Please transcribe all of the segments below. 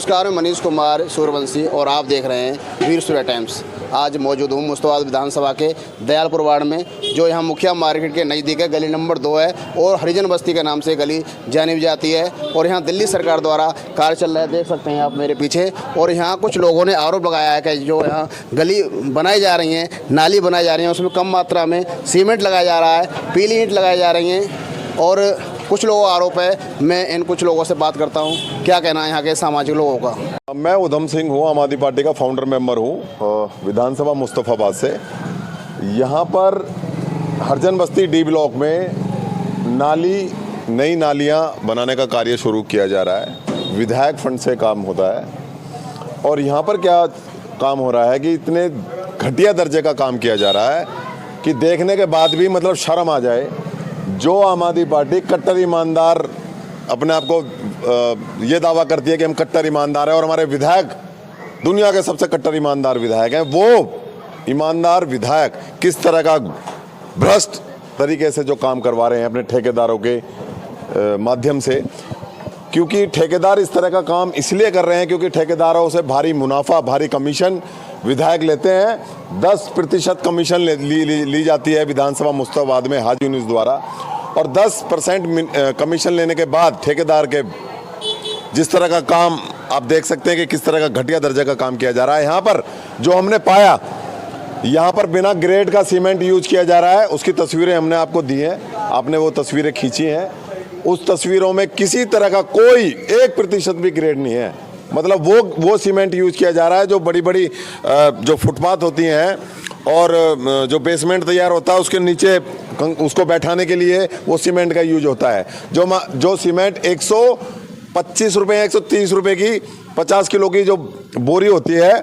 नमस्कार, मैं मनीष कुमार सूर्यवंशी और आप देख रहे हैं वीर सूर्य टाइम्स। आज मौजूद हूँ मुश्ताबाद विधानसभा के दयालपुर वार्ड में, जो यहाँ मुखिया मार्केट के नज़दीक है। गली नंबर 2 है और हरिजन बस्ती के नाम से गली जानी जाती है। और यहाँ दिल्ली सरकार द्वारा कार्य चल रहा है, देख सकते हैं आप मेरे पीछे। और यहाँ कुछ लोगों ने आरोप लगाया है कि जो यहाँ गली बनाई जा रही हैं, नाली बनाई जा रही है, उसमें कम मात्रा में सीमेंट लगाया जा रहा है, पीली ईंट लगाई जा रही हैं। और कुछ लोगों का आरोप है। मैं इन कुछ लोगों से बात करता हूँ, क्या कहना है यहाँ के सामाजिक लोगों का। मैं उधम सिंह हूँ, आम आदमी पार्टी का फाउंडर मेंबर हूँ विधानसभा मुस्तफाबाद से। यहाँ पर हरजन बस्ती डी ब्लॉक में नई नालियाँ बनाने का कार्य शुरू किया जा रहा है। विधायक फंड से काम होता है। और यहाँ पर क्या काम हो रहा है कि इतने घटिया दर्जे का काम किया जा रहा है कि देखने के बाद भी मतलब शर्म आ जाए। जो आम आदमी पार्टी कट्टर ईमानदार अपने आप को ये दावा करती है कि हम कट्टर ईमानदार हैं और हमारे विधायक दुनिया के सबसे कट्टर ईमानदार विधायक हैं, वो ईमानदार विधायक किस तरह का भ्रष्ट तरीके से जो काम करवा रहे हैं अपने ठेकेदारों के माध्यम से। क्योंकि ठेकेदार इस तरह का काम इसलिए कर रहे हैं क्योंकि ठेकेदारों से भारी मुनाफा, भारी कमीशन विधायक लेते हैं। 10% कमीशन ली जाती है विधानसभा मुश्ताबाद में हाजी यूनिस द्वारा। और 10% कमीशन लेने के बाद ठेकेदार के जिस तरह का काम आप देख सकते हैं कि किस तरह का घटिया दर्जे का काम किया जा रहा है। यहाँ पर जो हमने पाया, यहाँ पर बिना ग्रेड का सीमेंट यूज किया जा रहा है। उसकी तस्वीरें हमने आपको दी हैं, आपने वो तस्वीरें खींची हैं। उस तस्वीरों में किसी तरह का कोई 1% भी ग्रेड नहीं है। मतलब वो सीमेंट यूज किया जा रहा है जो बड़ी बड़ी जो फुटपाथ होती हैं और जो बेसमेंट तैयार होता है उसके नीचे उसको बैठाने के लिए वो सीमेंट का यूज होता है। जो सीमेंट 125 रुपये 130 रुपये की 50 किलो की जो बोरी होती है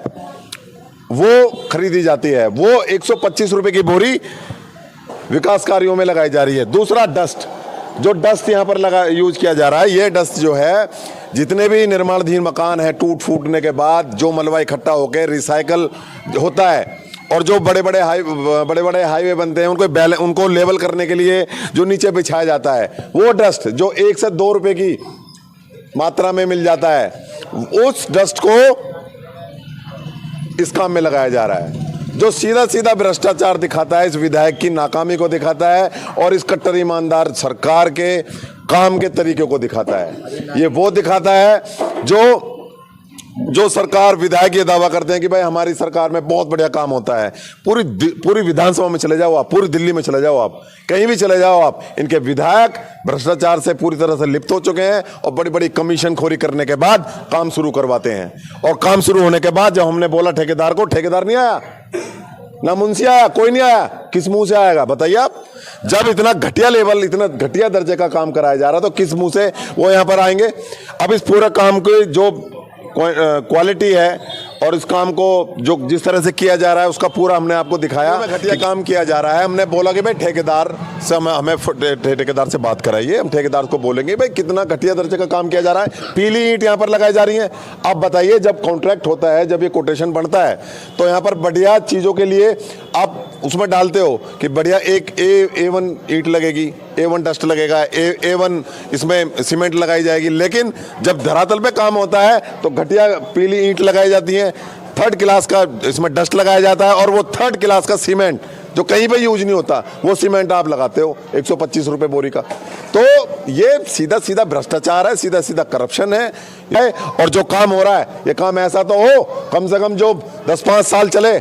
वो खरीदी जाती है। वो 125 रुपये की बोरी विकास कार्यों में लगाई जा रही है। दूसरा डस्ट, जो डस्ट यहाँ पर यूज किया जा रहा है, ये डस्ट जो है जितने भी निर्माणाधीन मकान है टूट फूटने के बाद जो मलबा इकट्ठा होकर रिसाइकल होता है और जो बड़े बड़े हाईवे बनते हैं उनको लेवल करने के लिए जो नीचे बिछाया जाता है, वो डस्ट जो 1 से 2 रुपए की मात्रा में मिल जाता है, उस डस्ट को इस काम में लगाया जा रहा है। जो सीधा भ्रष्टाचार दिखाता है, इस विधायक की नाकामी को दिखाता है और इस कट्टर ईमानदार सरकार के काम के तरीके को दिखाता है। ये वो दिखाता है जो सरकार विधायक ये दावा करते हैं कि भाई हमारी सरकार में बहुत बढ़िया काम होता है। पूरी विधानसभा में चले जाओ आप, पूरी दिल्ली में चले जाओ आप, कहीं भी चले जाओ आप, इनके विधायक भ्रष्टाचार से पूरी तरह से लिप्त हो चुके हैं और बड़ी बड़ी कमीशन खोरी करने के बाद काम शुरू करवाते हैं। और काम शुरू होने के बाद जब हमने बोला ठेकेदार को, ठेकेदार नहीं आया, ना मुंशी आया, कोई नहीं आया। किस मुंह से आएगा बताइए आप? जब इतना घटिया लेवल, इतना घटिया दर्जे का काम कराया जा रहा तो किस मुंह से वो यहाँ पर आएंगे? अब इस पूरे काम की जो क्वालिटी है और इस काम को जो जिस तरह से किया जा रहा है उसका पूरा हमने आपको दिखाया। घटिया काम किया जा रहा है। हमने बोला कि भाई ठेकेदार से हमें ठेकेदार से बात कराइए, हम ठेकेदार को बोलेंगे भाई कितना घटिया दर्जे का काम किया जा रहा है। पीली ईंट यहाँ पर लगाई जा रही है। आप बताइए, जब कॉन्ट्रैक्ट होता है, जब ये कोटेशन बनता है तो यहाँ पर बढ़िया चीज़ों के लिए आप उसमें डालते हो कि बढ़िया एक A1 ईंट लगेगी, A1 डस्ट लगेगा, A1 इसमें सीमेंट लगाई जाएगी। लेकिन जब धरातल पे काम होता है तो घटिया पीली ईंट लगाई जाती है, 3rd क्लास का इसमें डस्ट लगाया जाता है और वो 3rd क्लास का सीमेंट जो कहीं पे यूज नहीं होता वो सीमेंट आप लगाते हो 125 रुपये बोरी का। तो ये सीधा भ्रष्टाचार है, सीधा करप्शन है। और जो काम हो रहा है, ये काम ऐसा तो हो कम से कम जो 10-5 साल चले।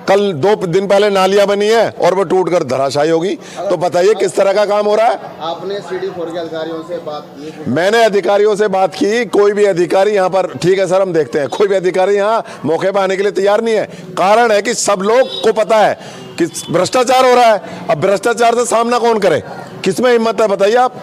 कल 2 दिन पहले नालियां बनी है और वो टूटकर धराशायी होगी। तो बताइए किस तरह का काम हो रहा है। आपने CD4 के अधिकारियों से बात की? मैंने अधिकारियों से बात की। कोई भी अधिकारी यहाँ पर, ठीक है सर हम देखते हैं, कोई भी अधिकारी यहाँ मौके पर आने के लिए तैयार नहीं है। कारण है कि सब लोग को पता है कि भ्रष्टाचार हो रहा है। अब भ्रष्टाचार से सामना कौन करे? किसमें हिम्मत है बताइए आप?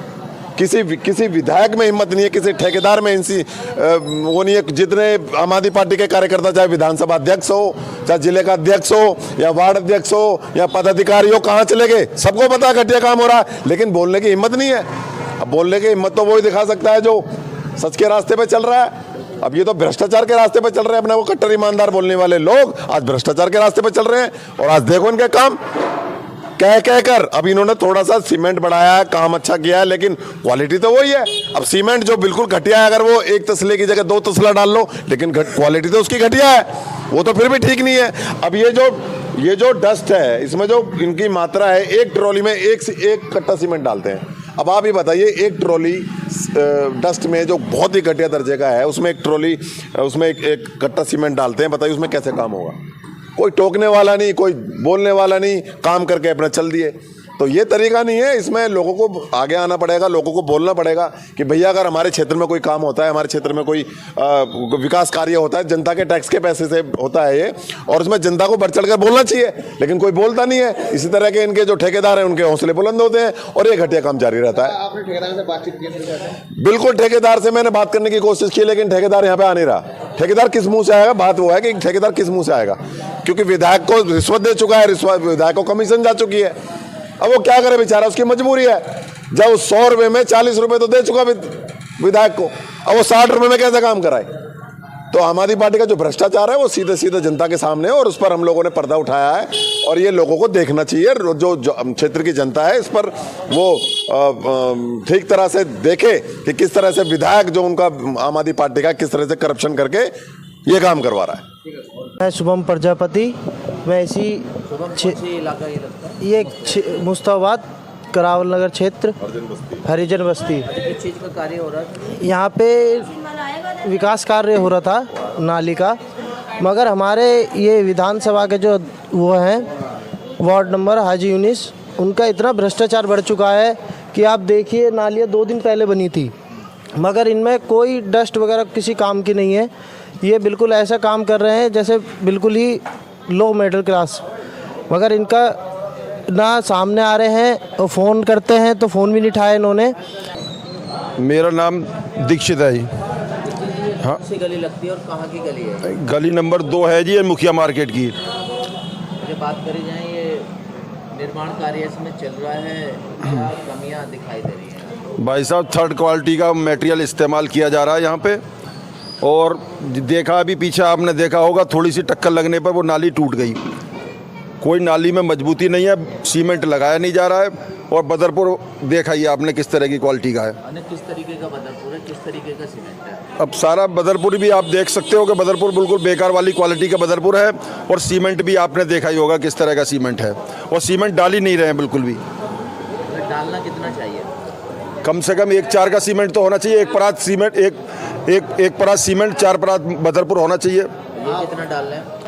किसी विधायक में हिम्मत नहीं है, किसी ठेकेदार में वो नहीं है। जितने आम आदमी पार्टी के कार्यकर्ता, चाहे विधानसभा अध्यक्ष हो, चाहे जिले का अध्यक्ष हो या वार्ड अध्यक्ष हो या पदाधिकारी हो, कहाँ चले गए? सबको पता है घटिया काम हो रहा है, लेकिन बोलने की हिम्मत नहीं है। अब बोलने की हिम्मत तो वही दिखा सकता है जो सच के रास्ते पे चल रहा है। अब ये तो भ्रष्टाचार के रास्ते पे चल रहे हैं। अपने वो कट्टर ईमानदार बोलने वाले लोग आज भ्रष्टाचार के रास्ते पे चल रहे हैं। और आज देखो इनके काम, कह कर अब इन्होंने थोड़ा सा सीमेंट बढ़ाया है, काम अच्छा किया है, लेकिन क्वालिटी तो वही है। अब सीमेंट जो बिल्कुल घटिया है, अगर वो 1 तसले की जगह 2 तसला डाल लो, लेकिन क्वालिटी तो उसकी घटिया है, वो तो फिर भी ठीक नहीं है। अब ये जो डस्ट है, इसमें जो इनकी मात्रा है, एक ट्रॉली में एक कट्टा सीमेंट डालते हैं। अब आप ही बताइए, एक ट्रॉली डस्ट में जो बहुत ही घटिया दर्जे का है, उसमें एक ट्रॉली, उसमें एक कट्टा सीमेंट डालते हैं, बताइए उसमें कैसे काम होगा? कोई टोकने वाला नहीं, कोई बोलने वाला नहीं, काम करके अपना चल दिए। तो ये तरीका नहीं है। इसमें लोगों को आगे आना पड़ेगा, लोगों को बोलना पड़ेगा कि भैया अगर हमारे क्षेत्र में कोई काम होता है, हमारे क्षेत्र में कोई विकास कार्य होता है, जनता के टैक्स के पैसे से होता है ये, और उसमें जनता को बढ़ चढ़ कर बोलना चाहिए, लेकिन कोई बोलता नहीं है। इसी तरह के इनके जो ठेकेदार हैं, उनके हौसले बुलंद होते हैं और ये घटिया काम जारी रहता है। आपने ठेकेदार से बातचीत की? बिल्कुल, ठेकेदार से मैंने बात करने की कोशिश की, लेकिन ठेकेदार यहाँ पे आ नहीं रहा। ठेकेदार किस मुंह से आएगा? बात वो है कि ठेकेदार किस मुंह से आएगा, क्योंकि विधायक को रिश्वत दे चुका है, विधायक को कमीशन जा चुकी है। अब वो क्या करे बेचारा, उसकी मजबूरी है। जब 100 रुपए में 40 रुपए तो दे चुका विधायक को, अब वो 60 रुपए में कैसे काम कराए? तो आम आदमी पार्टी का जो भ्रष्टाचार है वो सीधे सीधे जनता के सामने है, और उस पर हम लोगों ने पर्दा उठाया है, और ये लोगों को देखना चाहिए। जो क्षेत्र की जनता है, इस पर वो ठीक तरह से देखे कि किस तरह से विधायक जो उनका आम आदमी पार्टी का, किस तरह से करप्शन करके ये काम करवा रहा है। मैं शुभम प्रजापति, मैं इसी ये मुस्ताबाद करावल नगर क्षेत्र हरिजन बस्ती, किस चीज़ का कार्य हो रहा है? यहाँ पे विकास कार्य हो रहा था नाली का, मगर हमारे ये विधानसभा के जो वो हैं वार्ड नंबर हाजी यूनिस, उनका इतना भ्रष्टाचार बढ़ चुका है कि आप देखिए, नालियाँ 2 दिन पहले बनी थी, मगर इनमें कोई डस्ट वगैरह किसी काम की नहीं है। ये बिल्कुल ऐसा काम कर रहे हैं जैसे बिल्कुल ही लो मिडिल क्लास, मगर इनका ना सामने आ रहे हैं और फ़ोन करते हैं तो फ़ोन भी नहीं उठाया इन्होंने। मेरा नाम दीक्षित है जी। हाँ, कौन सी गली लगती है और कहाँ की गली है? गली नंबर 2 है जी, ये मुखिया मार्केट की। मुझे बात करी जाए, ये निर्माण कार्य इसमें चल रहा है, क्या कमियाँ दिखाई दे रही हैं? भाई साहब, 3rd क्वालिटी का मटेरियल इस्तेमाल किया जा रहा है यहाँ पे, और देखा अभी पीछे आपने देखा होगा, थोड़ी सी टक्कर लगने पर वो नाली टूट गई। कोई नाली में मजबूती नहीं है, सीमेंट लगाया नहीं जा रहा है, और बदरपुर देखा ही आपने किस तरह की क्वालिटी का है। किस तरीके का बदरपुर है, किस तरीके का सीमेंट है? अब सारा बदरपुर भी आप देख सकते हो कि बदरपुर बिल्कुल बेकार वाली क्वालिटी का बदरपुर है, और सीमेंट भी आपने देखा ही होगा किस तरह का सीमेंट है, और सीमेंट डाल ही नहीं रहे हैं बिल्कुल भी। डालना कितना चाहिए? कम से कम 1-4 का सीमेंट तो होना चाहिए, एक परात सीमेंट, एक परात सीमेंट, 4 परात बदरपुर होना चाहिए। ये कितना डाल रहे हैं?